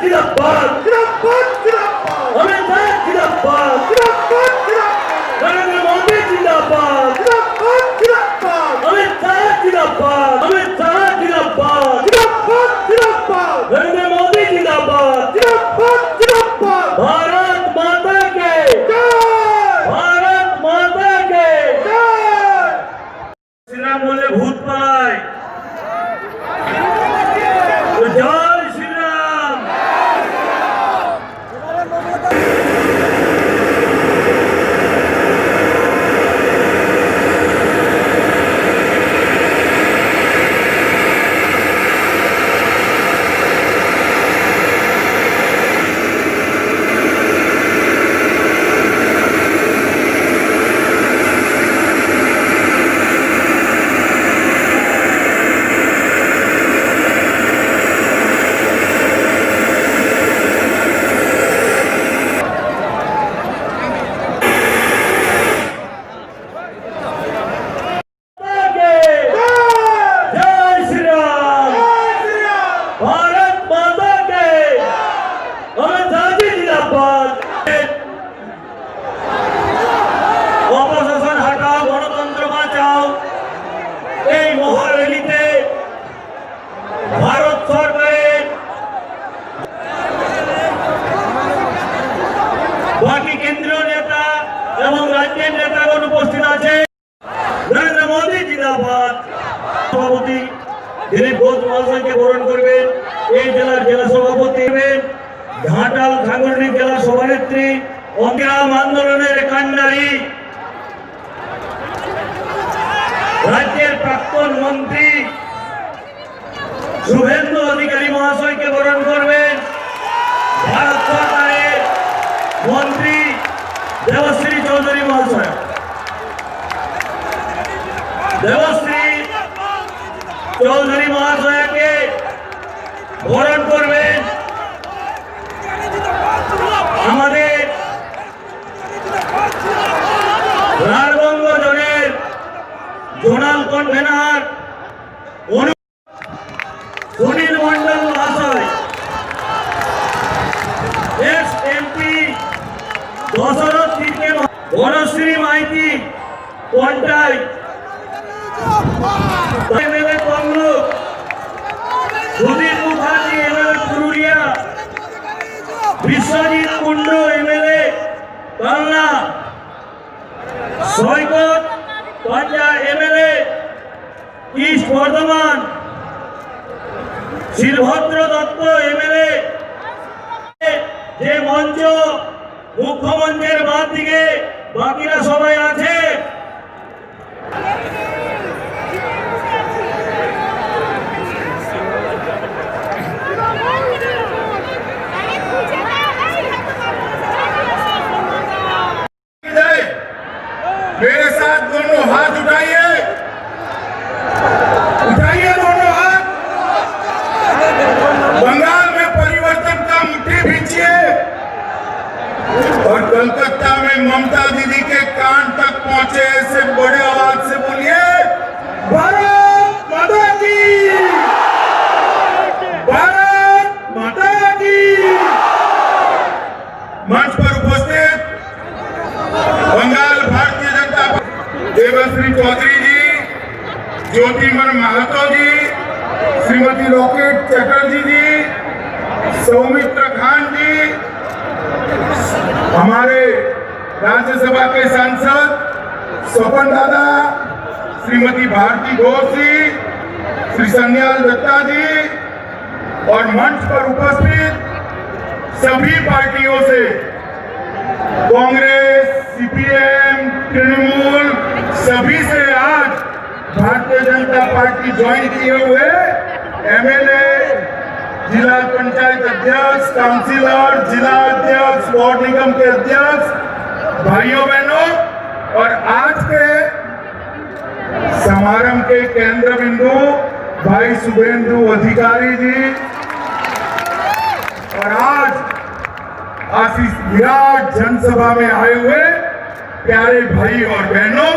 जिंदाबाद अमित शाह जिंदाबाद नरेंद्र मोदी जिंदाबाद अमित शाह जिंदाबाद नरेंद्र मोदी जिंदाबाद भारत माता के श्री राम बोले भूत पाए तो जय श्री राम। অপশাসন হটাও, গণতন্ত্র বাঁচাও, এই মহারেলিতে ভারত সরকারের বাকি কেন্দ্রীয় নেতা এবং রাজ্যের নেতাগণ উপস্থিত আছে। নরেন্দ্র মোদী জিন্দাবাদ। সভাপতি দিলীপ ঘোষ মহাশয়কে বরণ করবেন এই জেলার জেলা সভাপতি, ঘাটাল সাংগঠনিক জেলা সভানেত্রী, অগ্রাম আন্দোলনের কান্ডারি, রাজ্যের প্রাক্তন মন্ত্রী শুভেন্দু অধিকারী মহাশয়কে বরণ করবেন ভারত সরকারের মন্ত্রী দেবশ্রী চৌধুরী মহাশয়। দেবশ্রী চৌধুরী মহাশয়কে বরণ করবেন আমাদের রাঢ়বঙ্গ জোনের জোনাল কনভেনার সুনীল মন্ডল মহাশয়, ex MP Dasharath Tirkey, Banashree Maity Contai, MLA Tamluk, Sudip Mukherjee MLA Purulia, Biswajit Kundu MLA Kalna, Saikat Panja MLA East Bardhaman, Shilbhadra Dutta MLA. যে মঞ্চ মুখ্যমন্ত্রীর বাদ দিকে বাকিরা সবাই আছে। मेरे साथ दोनों हाथ उठाइए, दोनों हाथ। बंगाल में परिवर्तन का मुट्ठी भींचिए और कलकत्ता में ममता दीदी के कान तक पहुंचे ऐसे बड़े आवाज से बोलिए भारत माता की, भारत माता की। मंच पर उपस्थित बंगाल भारतीय जनता देवश्री चौधरी जी, ज्योतिमन महतो जी, श्रीमती रॉकेट चटर्जी जी, सौमित्र खान जी, हमारे राज्यसभा के सांसद स्वपन दादा, श्रीमती भारती घोष जी, श्री सन्याल दत्ता जी और मंच पर उपस्थित सभी पार्टियों से, कांग्रेस, सीपीएम, तृणमूल, सभी से आज भारतीय जनता पार्टी ज्वाइन किए हुए एमएलए, जिला पंचायत अध्यक्ष, काउंसिलर, जिला अध्यक्ष, वार्ड निगम के अध्यक्ष, भाइयों बहनों और आज के समारंभ के केंद्र बिंदु भाई शुभेंदु अधिकारी जी और आज आशीष विराट जनसभा में आए हुए प्यारे भाई और बहनों,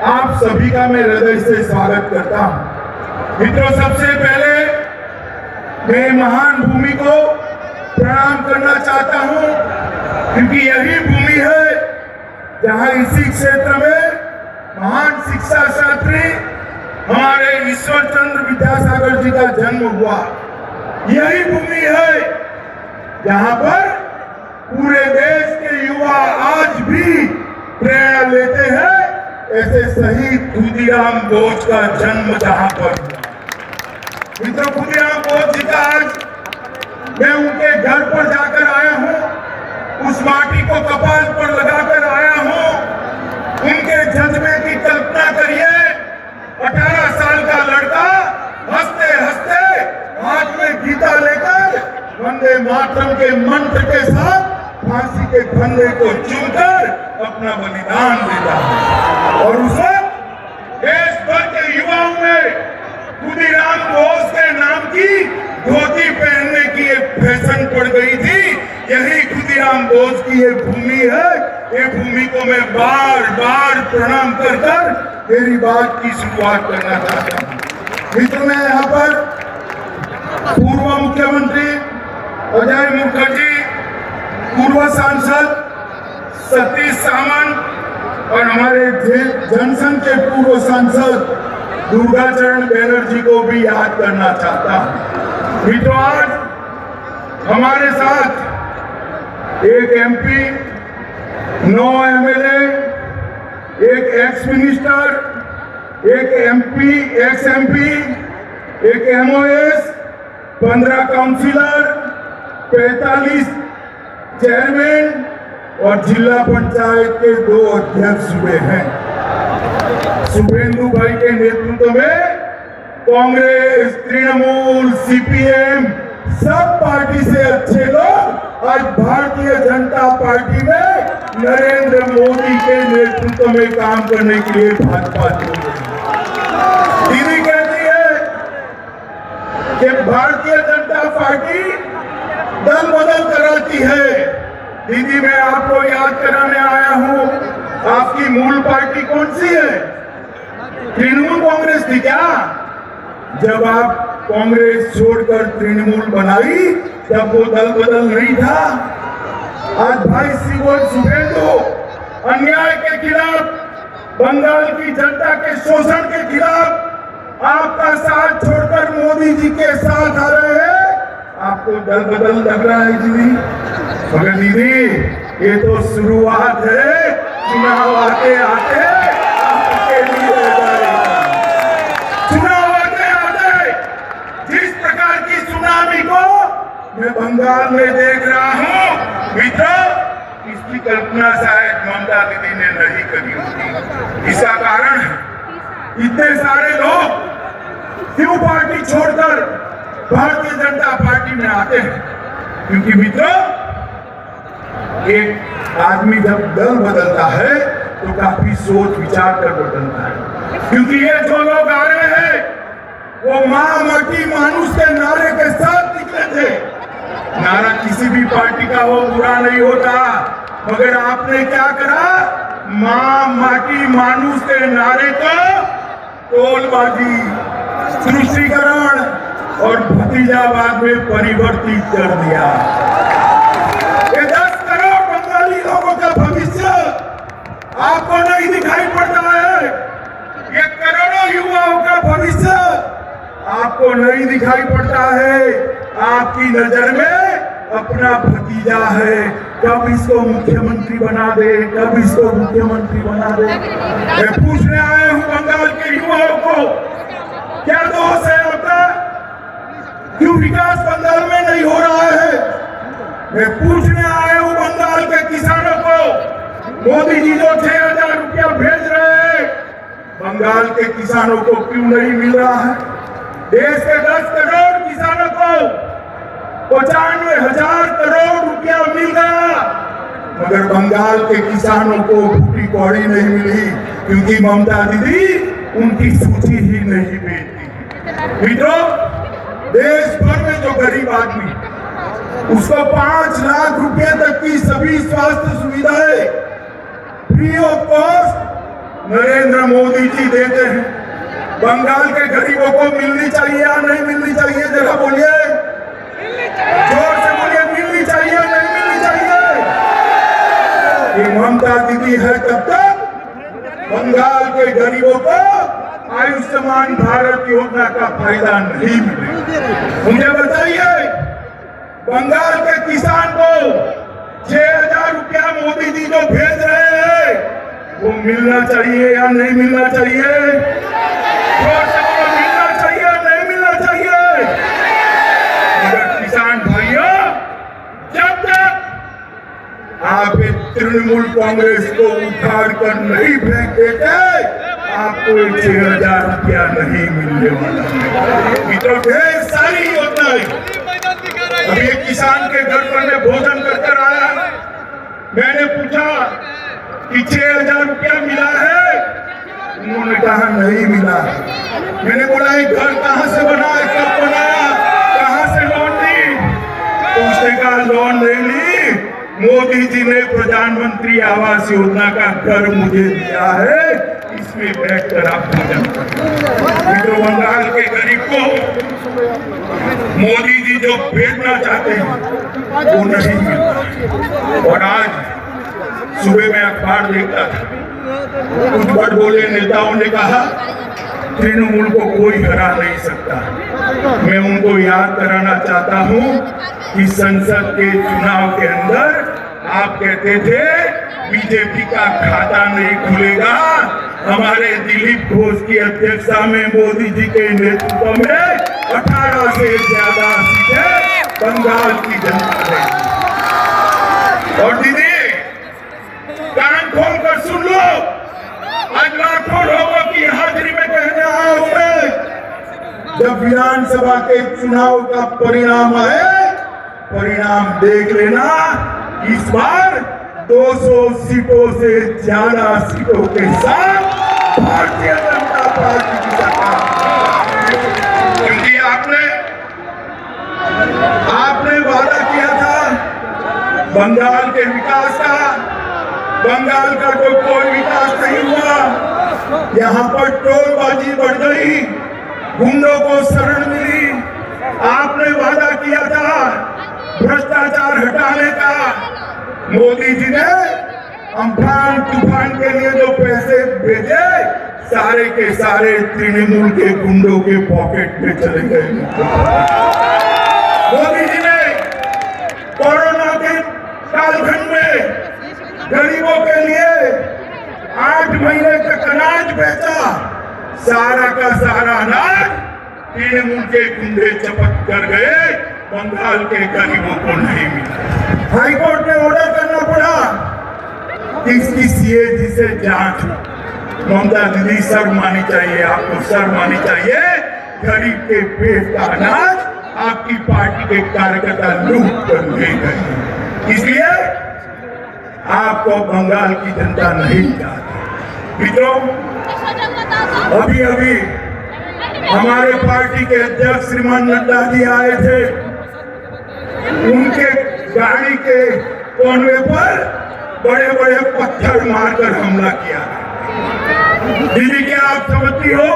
आप सभी का मैं हृदय से स्वागत करता हूं। मित्रों, सबसे पहले मैं महान भूमि को प्रणाम प्रणाम करना चाहता हूं, क्योंकि यही भूमि है जहां इसी क्षेत्र में महान शिक्षा शास्त्री हमारे ईश्वर चंद्र विद्यासागर जी का जन्म हुआ। यही भूमि है जहां पर पूरे देश के युवा आज भी प्रेरणा लेते हैं। ऐसे शहीद खुदीराम बोस का जन्म जहां पर हुआ। मित्रों, खुदीराम बोस जी का आज मैं उनके घर पर जाकर आया हूं, उस माटी को कपाल पर लगाकर आया हूं। उनके जज्बे की कल्पना करिए, 18 साल का लड़का हंसते हंसते हाथ में गीता लेकर वंदे मातरम के मंत्र के साथ फांसी के फंदे को चूमकर अपना बलिदान देता है। और उस वक्त देश भर के युवाओं में खुदीराम बोस के नाम की धोती पहनने की एक फैशन पड़ गई थी। यही खुदीराम बोस की ये भूमि है। ये भूमि को मैं बार बार प्रणाम कर कर मेरी बात की शुरुआत करना चाहता हूँ। मित्र, मैं यहाँ पर पूर्व मुख्यमंत्री अजय मुखर्जी, पूर्व सांसद सतीश सावंत और हमारे जनसंघ के पूर्व सांसद दुर्गाचरण बैनर्जी को भी याद करना चाहता हूं। मित्रों, आज हमारे साथ एक एमपी, 9 एमएलए, एक एक्स मिनिस्टर, एक एमपी, एक्स एमपी, एक एमओएस, 15 काउंसिलर, 45 चेयरमैन और जिला पंचायत के 2 अध्यक्ष हुए हैं। शुभेंदु भाई के नेतृत्व में कांग्रेस, तृणमूल, सीपीएम, सब पार्टी से अच्छे लोग आज भारतीय जनता पार्टी में नरेंद्र मोदी के नेतृत्व में काम करने के लिए भाजपा जुड़ गई। दीदी कहती है कि भारतीय जनता पार्टी दल बदल कराती है। दीदी, मैं आपको याद कराने आया हूं, आपकी मूल पार्टी कौन सी है? तृणमूल कांग्रेस थी क्या? जब आप कांग्रेस छोड़कर तृणमूल बनाई तब वो दल बदल नहीं था। आज भाई शुभेंदु अन्याय के खिलाफ, बंगाल की जनता के शोषण के खिलाफ आपका साथ छोड़कर मोदी जी के साथ आ रहे हैं। आपको दल बदल लग रहा है दीदी? मगर दीदी, ये तो शुरुआत है। चुनाव आते आते आपके लिए चुनाव आते आते जिस प्रकार की सुनामी को मैं बंगाल में देख रहा हूं, मित्रों, इसकी कल्पना शायद ममता दीदी ने नहीं करी होगी। इसका कारण इतने सारे लोग क्यों पार्टी छोड़कर भारतीय जनता पार्टी में आते हैं? क्योंकि मित्रों, एक आदमी जब दल बदलता है तो काफी सोच विचार कर बदलता है। क्योंकि ये जो लोग आ रहे हैं वो मां माटी मानुष के नारे के साथ निकले थे। नारा किसी भी पार्टी का हो बुरा नहीं होता, मगर आपने क्या करा? मां माटी मानुष के नारे को टोलबाजी, तुष्टीकरण और भतीजावाद में परिवर्तित कर दिया। ये 10 करोड़ बंगाली लोगों का भविष्य आपको नहीं दिखाई पड़ता है। ये करोड़ों युवाओं का भविष्य आपको नहीं दिखाई पड़ता है। आपकी नजर में अपना भतीजा है, कब इसको मुख्यमंत्री बना दे, कब इसको मुख्यमंत्री बना दे। मैं पूछने आया हूं बंगाल के युवाओं को, क्या दोष है आपका? क्यों विकास बंगाल में नहीं हो रहा है? मैं पूछने आया हूं बंगाल के किसानों को, मोदी जी जो 6000 रुपया भेज रहे हैं, बंगाल के किसानों को क्यों नहीं मिल रहा है? देश के 10 करोड़ किसानों को 95,000 करोड़ रुपया मिल गया, मगर बंगाल के किसानों को फूटी कौड़ी नहीं मिली, क्योंकि ममता दीदी उनकी सूची ही नहीं भेजती। मित्रों, देश भर में जो गरीब आदमी उसको 5 लाख रुपए तक की सभी स्वास्थ्य सुविधाएं free of cost Narendra Modi ji देते हैं। बंगाल के गरीबों को मिलनी चाहिए या नहीं मिलनी चाहिए? जरा बोलिए, जोर से बोलिए, मिलनी चाहिए। ममता दीदी है तब तक बंगाल के गरीबों को आयुष्मान भारत योजना का फायदा नहीं मिलेगा। मुझे बताइए, बंगाल के किसान को 6,000 रुपया मोदी जी जो भेज रहे हैं वो मिलना चाहिए या नहीं मिलना चाहिए? मिलना चाहिए या नहीं मिलना चाहिए? मगर किसान भाइयों, जब तक आप तृणमूल कांग्रेस को उखाड़ कर नहीं फेंक देते, आपको 6,000 रुपया नहीं मिलने वाला। मित्रों, ढेर सारी योजनाएं। अभी एक किसान के घर पर मैं भोजन कर आया, मैंने पूछा कि 6,000 रुपया मिला है? उन्होंने कहा नहीं मिला। मैंने बोला ये घर कहाँ से बना है, कब बनाया, कहाँ से लोन ली? तो उसने कहा लोन ले ली, मोदी जी ने प्रधानमंत्री आवास योजना का घर मुझे दिया है, इसमें बैठकर आप भोजन करें। बंगाल के गरीब को मोदी जी जो भेजना चाहते हैं वो नहीं मिलता। और आज सुबह में अखबार देखता था, कुछ बड़ बोले नेताओं ने कहा तृणमूल को कोई हरा नहीं सकता। मैं उनको याद कराना चाहता हूं कि संसद के चुनाव के अंदर आप कहते थे बीजेपी का खाता नहीं खुलेगा। हमारे दिलीप घोष की अध्यक्षता में मोदी जी के नेतृत्व में 18 से ज्यादा सीटें बंगाल की जनता ने। और दीदी, कान खोल कर सुन लो, आज लाखों लोगों की हाजिरी में कहने आया हूं मैं, जब विधानसभा के चुनाव का परिणाम आए, परिणाम देख लेना, इस बार 200 सीटों से ज्यादा सीटों के साथ भारतीय जनता पार्टी की सरकार। क्योंकि आपने वादा किया था बंगाल के विकास का, बंगाल का तो कोई विकास नहीं हुआ। यहाँ पर टोलबाजी बढ़ गई, गुंडों को शरण मिली। आपने वादा किया था भ्रष्टाचार हटाने का, मोदी जी ने अम्फान तूफान के लिए जो पैसे भेजे सारे के सारे तृणमूल के गुंडों के पॉकेट में चले गए। मोदी जी ने कोरोना के कालखंड में गरीबों के लिए 8 महीने तक अनाज बेचा, सारा का सारा अनाज तृणमूल के गुंडे चपट कर गए, बंगाल के गरीबों को नहीं मिला। हाईकोर्ट ने ऑर्डर करना पड़ा कि इसकी सीएजी से जांच। ममता दीदी, शर्म आनी चाहिए, आपको शर्म आनी चाहिए। गरीब के पेट का अनाज आपकी पार्टी के कार्यकर्ता लूट कर ले गए, इसलिए आपको बंगाल की जनता नहीं चाहती। मित्रों, अभी अभी हमारे पार्टी के अध्यक्ष श्रीमान नड्डा जी आए थे, उनके गाड़ी के कोनवे पर बड़े बड़े पत्थर मारकर हमला किया। दीदी, क्या आप समझती हो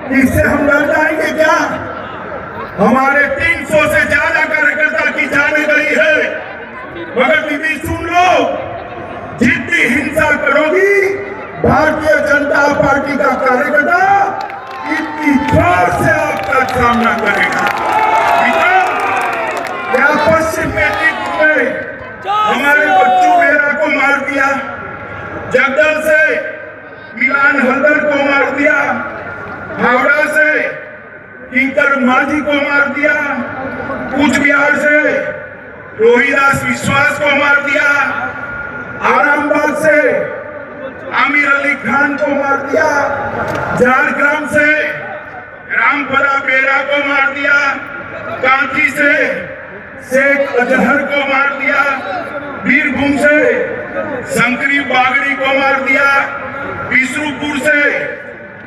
कि इससे हम डर जाएंगे क्या? हमारे 300 से ज्यादा कार्यकर्ता की जाने गई है। मगर दीदी सुन लो, जितनी हिंसा करोगी भारतीय जनता पार्टी का कार्यकर्ता इतनी जोर से आपका सामना करेगा। क्या पश्चिम मेदिनीपुर में हमारे बच्चों मेरा को मार दिया, जगदल से मिलान हल्दर को मार दिया, हावड़ा से किंकर माझी को मार दिया, कूच बिहार से रोहिदास विश्वास को मार दिया, आरामबाग से आमिर अली खान को मार दिया, झारग्राम से रामपरा बेरा को मार दिया, कांची से शेख अजहर को मार दिया, बीरभूम से शंकरी बागड़ी को मार दिया, बिष्णुपुर से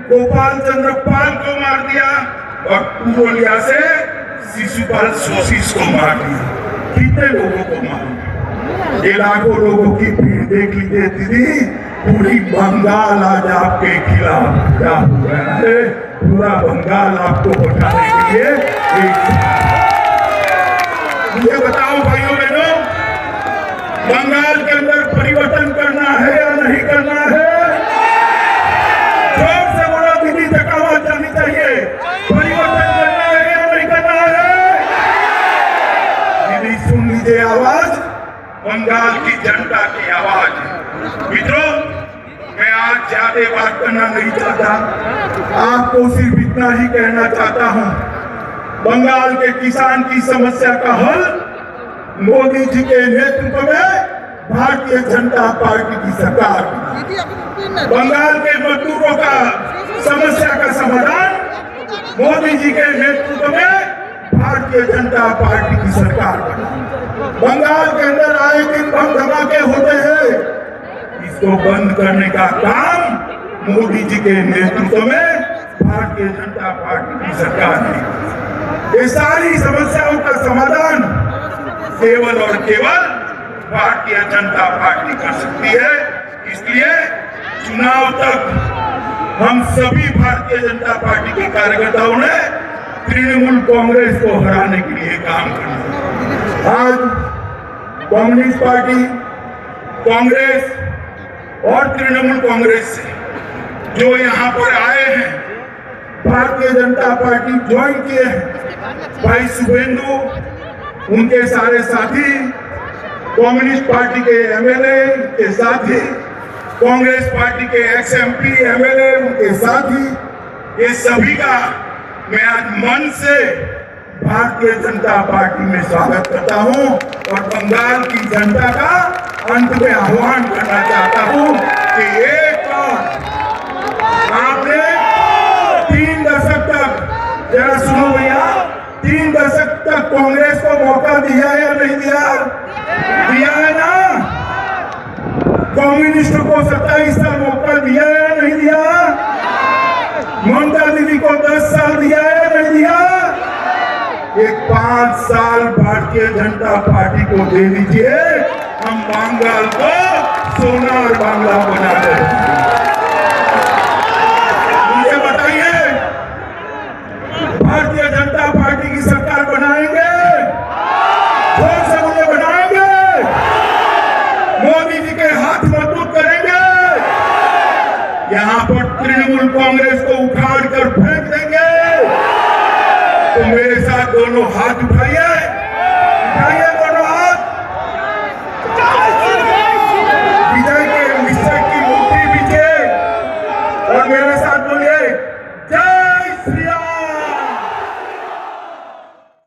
गोपाल चंद्र पाल को मार दिया और पुरुलिया से शिशुपाल सोशिश को मार दिया। कितने लोगों को मारा? ये लाखों लोगों की भीड़ देख लीजिए दीदी, पूरी बंगाल आज आपके खिलाफ क्या हो रहा है। पूरा बंगाल आपको हटाने के लिए मुझे बताओ भाइयों बहनों, बंगाल के अंदर परिवर्तन करना है या नहीं करना है? जोर से बोलो दीदी, तक आवाज जानी चाहिए। परिवर्तन करना है या नहीं करना है? दीदी सुन लीजिए आवाज, बंगाल की जनता की आवाज है। मित्रों, मैं आज ज्यादा बात करना नहीं चाहता, आपको सिर्फ इतना ही कहना चाहता हूं, बंगाल के किसान की समस्या का हल मोदी जी के नेतृत्व में भारतीय जनता पार्टी की सरकार, बंगाल के मजदूरों का समस्या का समाधान मोदी जी के नेतृत्व में भारतीय जनता पार्टी की सरकार बनी। बंगाल के अंदर आए दिन बम धमाके होते हैं, इसको बंद करने का काम मोदी जी के नेतृत्व में भारतीय जनता पार्टी की सरकार ने। ये सारी समस्याओं का समाधान केवल और केवल भारतीय जनता पार्टी कर सकती है। इसलिए चुनाव तक हम सभी भारतीय जनता पार्टी के कार्यकर्ताओं ने तृणमूल कांग्रेस को हराने के लिए काम करना। आज कम्युनिस्ट पार्टी, कांग्रेस और तृणमूल कांग्रेस से जो यहाँ पर आए हैं, भारतीय जनता पार्टी ज्वाइन किए हैं, भाई शुभेंदु, उनके सारे साथी, कम्युनिस्ट पार्टी के एमएलए के साथी, कांग्रेस पार्टी के एक्स-एमपी एमएलए उनके साथी, ये सभी का मैं आज मन से भारतीय जनता पार्टी में स्वागत करता हूं और बंगाल की जनता का अंत में आह्वान करना चाहता हूं कि एक आपने 3 दशक तक, जरा सुनो भैया, 3 दशक तक कांग्रेस को मौका दिया या नहीं दिया? दिया है ना? कम्युनिस्टों को 27 साल मौका दिया या नहीं दिया? ममता दीदी को 10 साल दिया या नहीं दिया? एक 5 साल भारतीय जनता पार्टी को दे दीजिए, हम बंगाल को सोना और बांग्ला बना देंगे। मुझे बताइए, भारतीय जनता पार्टी की सरकार बनाएंगे? जोर से मुझे बनाएंगे? मोदी जी के हाथ मजबूत करेंगे? यहाँ पर तृणमूल कांग्रेस को उखाड़ कर फेंक देंगे? तो मेरे साथ दोनों हाथ उठाइए।